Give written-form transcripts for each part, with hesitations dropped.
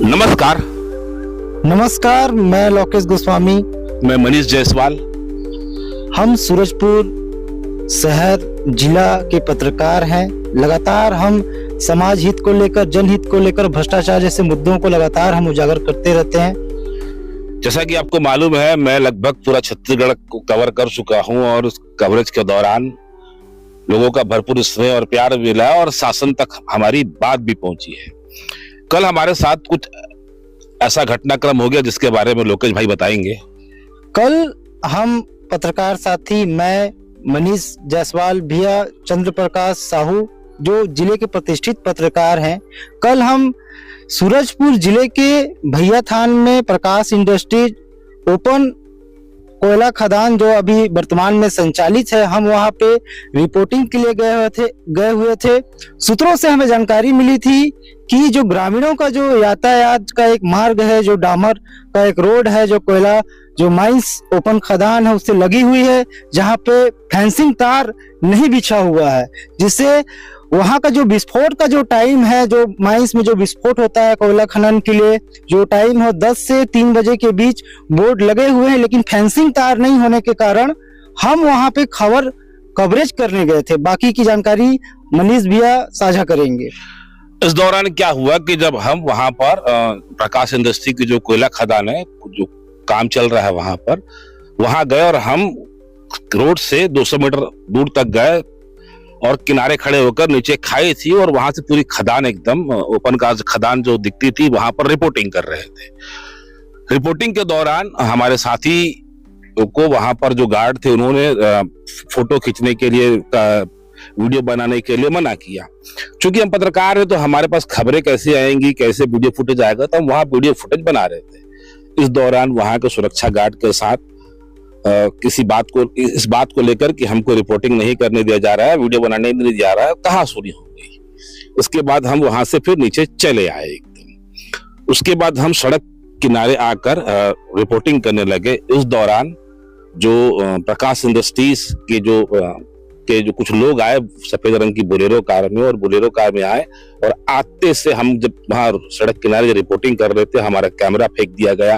नमस्कार। नमस्कार, मैं लोकेश गोस्वामी। मैं मनीष जायसवाल। हम सूरजपुर शहर जिला के पत्रकार हैं। लगातार हम समाज हित को लेकर, जनहित को लेकर, भ्रष्टाचार जैसे मुद्दों को लगातार हम उजागर करते रहते हैं। जैसा कि आपको मालूम है, मैं लगभग पूरा छत्तीसगढ़ को कवर कर चुका हूं और उस कवरेज के दौरान लोगों का भरपूर स्नेह और प्यार मिला और शासन तक हमारी बात भी पहुंची है। कल हमारे साथ कुछ ऐसा घटनाक्रम हो गया जिसके बारे में लोकेश भाई बताएंगे। कल हम पत्रकार साथी, मैं मनीष जायसवाल, भैया चंद्र प्रकाश साहू, जो जिले के प्रतिष्ठित पत्रकार हैं, कल हम सूरजपुर जिले के भैया थान में प्रकाश इंडस्ट्रीज ओपन कोयला खदान जो अभी वर्तमान में संचालित है, हम वहां पे रिपोर्टिंग के लिए गए हुए थे। सूत्रों से हमें जानकारी मिली थी कि जो ग्रामीणों का जो यातायात का एक मार्ग है, जो डामर का एक रोड है, जो कोयला जो माइंस ओपन खदान है उससे लगी हुई है, जहां पे फेंसिंग तार नहीं बिछा हुआ है, जिससे वहां का जो विस्फोट का जो टाइम है, जो माइंस में जो विस्फोट होता है कोयला खनन के लिए, जो टाइम हो 10 से 3 बजे के बीच बोर्ड लगे हुए हैं, लेकिन फेंसिंग तार नहीं होने के कारण हम वहां पे कवरेज करने गए थे। बाकी की जानकारी मनीष भैया साझा करेंगे। इस दौरान क्या हुआ कि जब हम वहां पर प्रकाश इंडस्ट्री की जो कोयला खदान है, जो काम चल रहा है वहां गए और हम रोड से 200 मीटर दूर तक गए और किनारे खड़े होकर, नीचे खाई थी और वहां से पूरी खदान एकदम ओपन कास्ट खदान जो दिखती थी, वहां पर रिपोर्टिंग कर रहे थे। रिपोर्टिंग के दौरान हमारे साथी को वहां पर जो गार्ड थे उन्होंने फोटो खींचने के लिए, वीडियो बनाने के लिए मना किया। चूंकि हम पत्रकार हैं तो हमारे पास खबरें कैसे आएंगी, कैसे वीडियो फुटेज आएगा, तो हम वहां वीडियो फुटेज बना रहे थे। इस दौरान वहां के सुरक्षा गार्ड के साथ इस बात को लेकर कि हमको रिपोर्टिंग नहीं करने दिया जा रहा है, वीडियो बनाने नहीं दिया जा रहा है, कहासुनी हो गई। उसके बाद हम वहां से फिर नीचे चले आए एकदम। उसके बाद हम सड़क किनारे आकर रिपोर्टिंग करने लगे। इस दौरान जो प्रकाश इंडस्ट्रीज के जो कुछ लोग आए सफेद रंग की बोलेरो कार में, और बोलेरो कार में आए और आते से हम जब वहां सड़क किनारे रिपोर्टिंग कर रहे थे, हमारा कैमरा फेंक दिया गया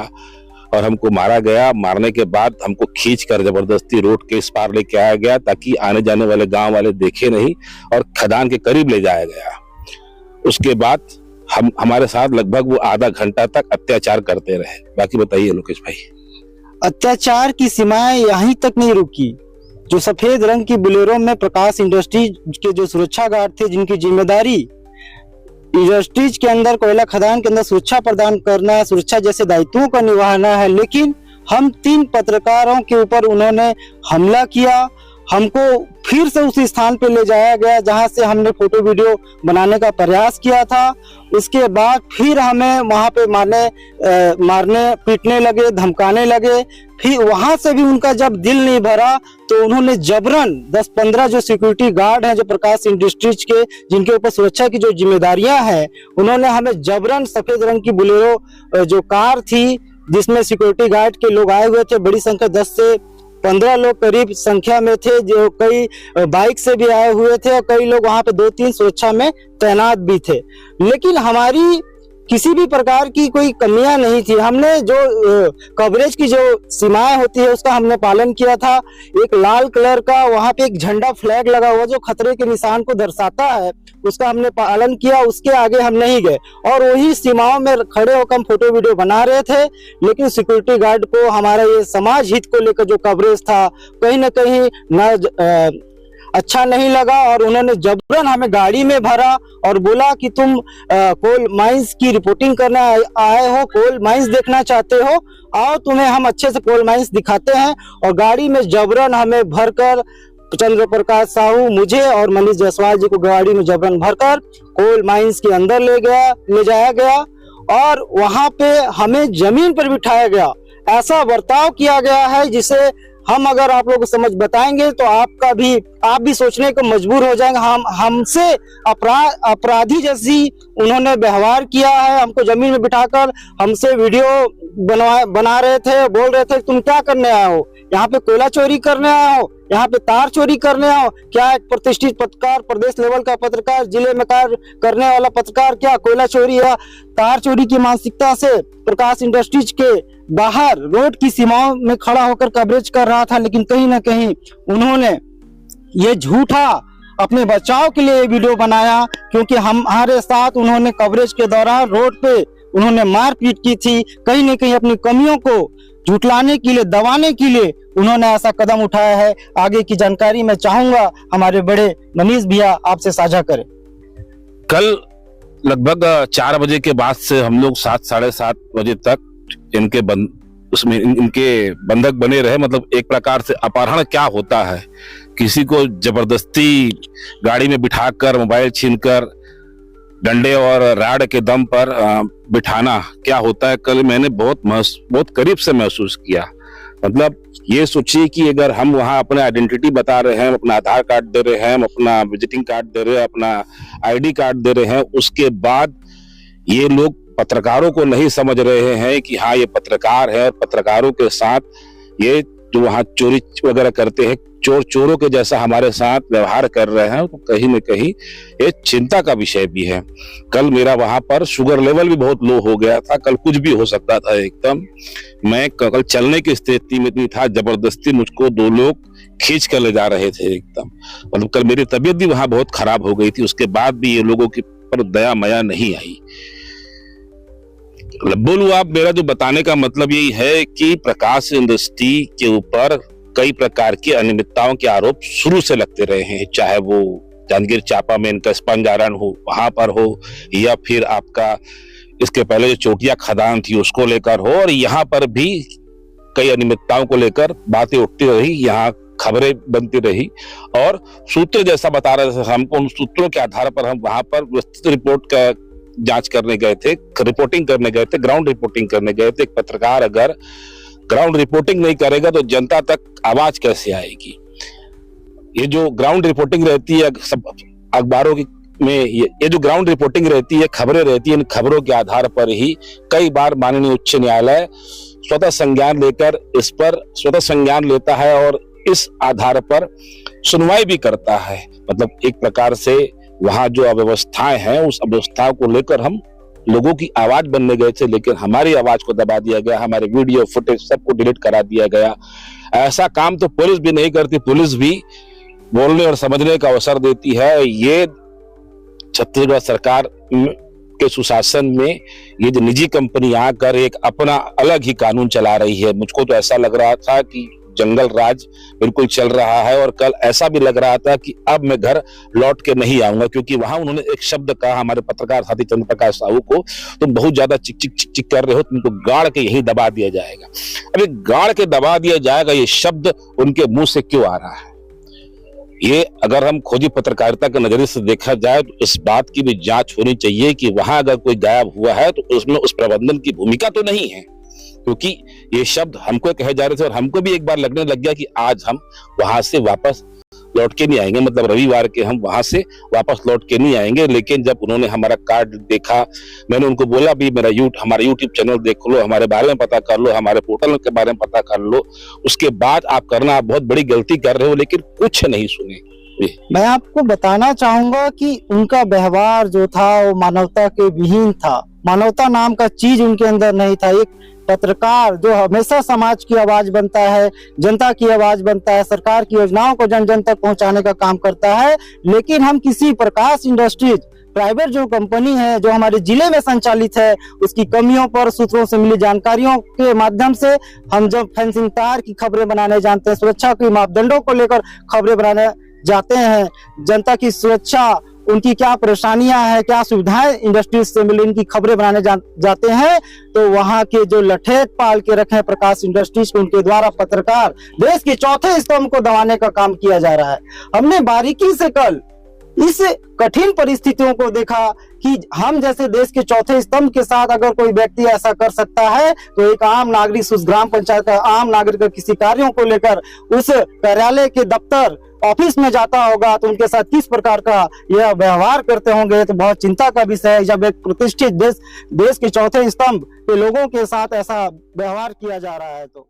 और हमको मारा गया। मारने के बाद हमको खींचकर जबरदस्ती रोड के इस पार लेके आया गया ताकि आने जाने वाले गांव वाले देखे नहीं, और खदान के करीब ले जाया गया। उसके बाद हमारे साथ लगभग वो आधा घंटा तक अत्याचार करते रहे। बाकी बताइए लोकेश भाई। अत्याचार की सीमाएं यहीं तक नहीं रुकी। जो सफेद रंग की बोलेरो में प्रकाश इंडस्ट्रीज के जो सुरक्षा गार्ड थे, जिनकी जिम्मेदारी इंडस्ट्रीज के अंदर, कोयला खदान के अंदर सुरक्षा प्रदान करना, सुरक्षा जैसे दायित्वों का निभाना है, लेकिन हम 3 पत्रकारों के ऊपर उन्होंने हमला किया। हमको फिर से उस स्थान पे ले जाया गया जहां से हमने फोटो वीडियो बनाने का प्रयास किया था। उसके बाद फिर हमें वहां पे मारने पीटने लगे, धमकाने लगे। फिर वहां से भी उनका जब दिल नहीं भरा तो उन्होंने जबरन 10-15 जो सिक्योरिटी गार्ड हैं, जो प्रकाश इंडस्ट्रीज के, जिनके ऊपर सुरक्षा की जो जिम्मेदारियां हैं, उन्होंने हमें जबरन सफेद रंग की बोलेरो जो कार थी, जिसमें सिक्योरिटी गार्ड के लोग आए हुए थे, बड़ी संख्या 10 से 15 लोग करीब संख्या में थे, जो कई बाइक से भी आए हुए थे और कई लोग वहां पे 2-3 सुरक्षा में तैनात भी थे। लेकिन हमारी किसी भी प्रकार की कोई कमियां नहीं थी। हमने जो कवरेज की जो सीमाएं होती है उसका हमने पालन किया था। एक लाल कलर का वहां पे एक झंडा फ्लैग लगा हुआ जो खतरे के निशान को दर्शाता है, उसका हमने पालन किया। उसके आगे हम नहीं गए और वही सीमाओं में खड़े होकर हम फोटो वीडियो बना रहे थे। लेकिन सिक्योरिटी गार्ड को हमारा ये समाज हित को लेकर जो कवरेज था, कहीं ना कहीं अच्छा नहीं लगा और उन्होंने जबरन हमें गाड़ी में भरा और बोला कि तुम कोल माइंस की रिपोर्टिंग करने आए हो, कोल माइंस देखना चाहते हो, आओ तुम्हें हम अच्छे से कोल माइंस दिखाते हैं। और गाड़ी में जबरन हमें भरकर, चंद्र प्रकाश साहू, मुझे और मनीष जायसवाल जी को गाड़ी में जबरन भरकर कोल माइंस के अंदर ले जाया गया और वहां पे हमें जमीन पर बिठाया गया। ऐसा बर्ताव किया गया है जिसे हम अगर आप लोगों को समझ बताएंगे तो आपका भी आप भी सोचने को मजबूर हो जाएंगे। हमसे अपराधी जैसी उन्होंने व्यवहार किया है। हमको जमीन में बिठाकर हमसे वीडियो बना रहे थे, बोल रहे थे तुम क्या करने आए हो, यहाँ पे कोयला चोरी करने आए हो, यहाँ पे तार चोरी करने आओ। क्या एक प्रतिष्ठित पत्रकार, प्रदेश लेवल का पत्रकार, जिले में कार्य करने वाला पत्रकार क्या कोयला चोरी या तार चोरी की मानसिकता से प्रकाश इंडस्ट्रीज के बाहर रोड की सीमाओं में खड़ा होकर कवरेज कर रहा था? लेकिन कहीं ना कहीं उन्होंने ये झूठा अपने बचाव के लिए वीडियो बनाया, क्योंकि हमारे साथ उन्होंने कवरेज के दौरान रोड पे उन्होंने मारपीट की थी। कहीं न कहीं अपनी कमियों को झुठलाने के लिए, दबाने के लिए उन्होंने ऐसा कदम उठाया है। आगे की जानकारी मैं चाहूंगा हमारे बड़े मनीष भैया आपसे साझा करें। कल लगभग 4 बजे के बाद से हम लोग 7 साढ़े 7 बजे तक इनके बंधक बने रहे। मतलब एक प्रकार से अपहरण क्या होता है, किसी को जबरदस्ती गाड़ी में बिठाकर मोबाइल छीनकर डंडे और राड के दम पर बिठाना क्या होता है, कल मैंने बहुत करीब से महसूस किया। मतलब ये सोचिए कि अगर हम वहाँ अपना आइडेंटिटी बता रहे हैं, अपना आधार कार्ड दे रहे हैं, अपना विजिटिंग कार्ड दे रहे हैं, अपना आईडी कार्ड दे रहे हैं, उसके बाद ये लोग पत्रकारों को नहीं समझ रहे हैं कि हाँ ये पत्रकार है, और पत्रकारों के साथ ये जो वहाँ चोरी वगैरह करते हैं, चोरों के जैसा हमारे साथ व्यवहार कर रहे हैं, तो कहीं न कहीं ये चिंता का विषय भी है। कल मेरा वहां पर शुगर लेवल भी बहुत लो हो गया था, कल कुछ भी हो सकता था एकदम। मैं कल चलने की स्थिति में नहीं था, जबरदस्ती मुझको 2 लोग खींच कर ले जा रहे थे एकदम। मतलब कल मेरी तबीयत भी वहां बहुत खराब हो गई थी, उसके बाद भी ये लोगों की पर दया माया नहीं आई। बोलूं आप, मेरा जो बताने का मतलब यही है कि प्रकाश इंडस्ट्री के ऊपर कई प्रकार की अनियमितताओं के आरोप शुरू से लगते रहे हैं, चाहे वो जांजगीर चांपा में इनका स्पंज आयरन हो वहां पर हो, या फिर आपका इसके पहले जो चोटिया खदान थी उसको लेकर हो, और यहाँ पर भी कई अनियमितताओं को लेकर बातें उठती रही, यहाँ खबरें बनती रही, और सूत्र जैसा बता रहे थे हमको, उन सूत्रों के आधार पर हम वहां पर विस्तृत रिपोर्ट का जांच करने गए थे, रिपोर्टिंग करने गए थे, ग्राउंड रिपोर्टिंग करने गए थे। एक पत्रकार अगर ग्राउंड रिपोर्टिंग नहीं करेगा तो जनता तक आवाज कैसे आएगी? ये जो ग्राउंड रिपोर्टिंग रहती है सब अखबारों की में, ये जो ग्राउंड रिपोर्टिंग रहती है, खबरें रहती है, इन खबरों के आधार पर ही कई बार माननीय उच्च न्यायालय स्वतः संज्ञान लेकर इस पर स्वतः संज्ञान लेता है और इस आधार पर सुनवाई भी करता है। मतलब एक प्रकार से वहां जो अव्यवस्थाएं हैं, उस अव्यवस्था को लेकर हम लोगों की आवाज बनने गए थे, लेकिन हमारी आवाज को दबा दिया गया, हमारे वीडियो फुटेज सबको डिलीट करा दिया गया। ऐसा काम तो पुलिस भी नहीं करती, पुलिस भी बोलने और समझने का अवसर देती है। ये छत्तीसगढ़ सरकार के सुशासन में ये जो निजी कंपनी आकर एक अपना अलग ही कानून चला रही है, मुझको तो ऐसा लग रहा था कि जंगल राज बिल्कुल चल रहा है, और कल ऐसा भी लग रहा था कि अब मैं घर लौट के नहीं आऊंगा, क्योंकि वहां उन्होंने एक शब्द कहा हमारे पत्रकार साथी चंद्र प्रकाश साहू को, तुम बहुत ज्यादा चिक चिक चिक चिक कर रहे हो, तुमको गाड़ के यहीं दबा दिया जाएगा। अभी गाड़ के दबा दिया जाएगा, ये शब्द उनके मुंह से क्यों आ रहा है? ये अगर हम खोजी पत्रकारिता के नजरिए से देखा जाए तो इस बात की भी जांच होनी चाहिए कि वहां अगर कोई गायब हुआ है तो उसमें उस प्रबंधन की भूमिका तो नहीं है, क्योंकि ये शब्द हमको कहे जा रहे थे और हमको भी एक बार लगने लग गया कि आज हम वहां से वापस लौट के नहीं आएंगे, मतलब रविवार के हम वहां से वापस लौट के नहीं आएंगे। लेकिन जब उन्होंने हमारा कार्ड देखा, मैंने उनको बोला भी हमारा यूट्यूब चैनल देख लो, हमारे बारे में पता कर लो, हमारे पोर्टल के बारे में पता कर लो, उसके बाद आप करना, आप बहुत बड़ी गलती कर रहे हो, लेकिन कुछ नहीं सुने। मैं आपको बताना चाहूंगा कि उनका व्यवहार जो था वो मानवता के विहीन था, मानवता नाम का चीज उनके अंदर नहीं था। एक पत्रकार जो हमेशा समाज की आवाज बनता है, जनता की आवाज बनता है, सरकार की योजनाओं को जन जन तक पहुंचाने का काम करता है, लेकिन हम किसी प्रकाश इंडस्ट्रीज प्राइवेट जो कंपनी है जो हमारे जिले में संचालित है, उसकी कमियों पर सूत्रों से मिली जानकारियों के माध्यम से हम जब फेंसिंग तार की खबरें बनाने जानते हैं, सुरक्षा के मापदंडों को लेकर खबरें बनाने जाते हैं, जनता की सुरक्षा, उनकी क्या परेशानियां हैं, क्या सुविधाएं इंडस्ट्रीज से मिली, इनकी खबरें बनाने जाते हैं, तो वहां के जो लठेत पाल के रखे हैं प्रकाश इंडस्ट्रीज को, उनके द्वारा पत्रकार देश के चौथे स्तंभ को दबाने का काम किया जा रहा है। हमने बारीकी से कल इस कठिन परिस्थितियों को देखा कि हम जैसे देश के चौथे स्तंभ के साथ अगर कोई व्यक्ति ऐसा कर सकता है, तो एक आम नागरिक उस ग्राम पंचायत का आम नागरिक किसी कार्यों को लेकर उस कार्यालय के दफ्तर ऑफिस में जाता होगा तो उनके साथ किस प्रकार का यह व्यवहार करते होंगे, तो बहुत चिंता का विषय है जब एक प्रतिष्ठित देश के चौथे स्तंभ के लोगों के साथ ऐसा व्यवहार किया जा रहा है। तो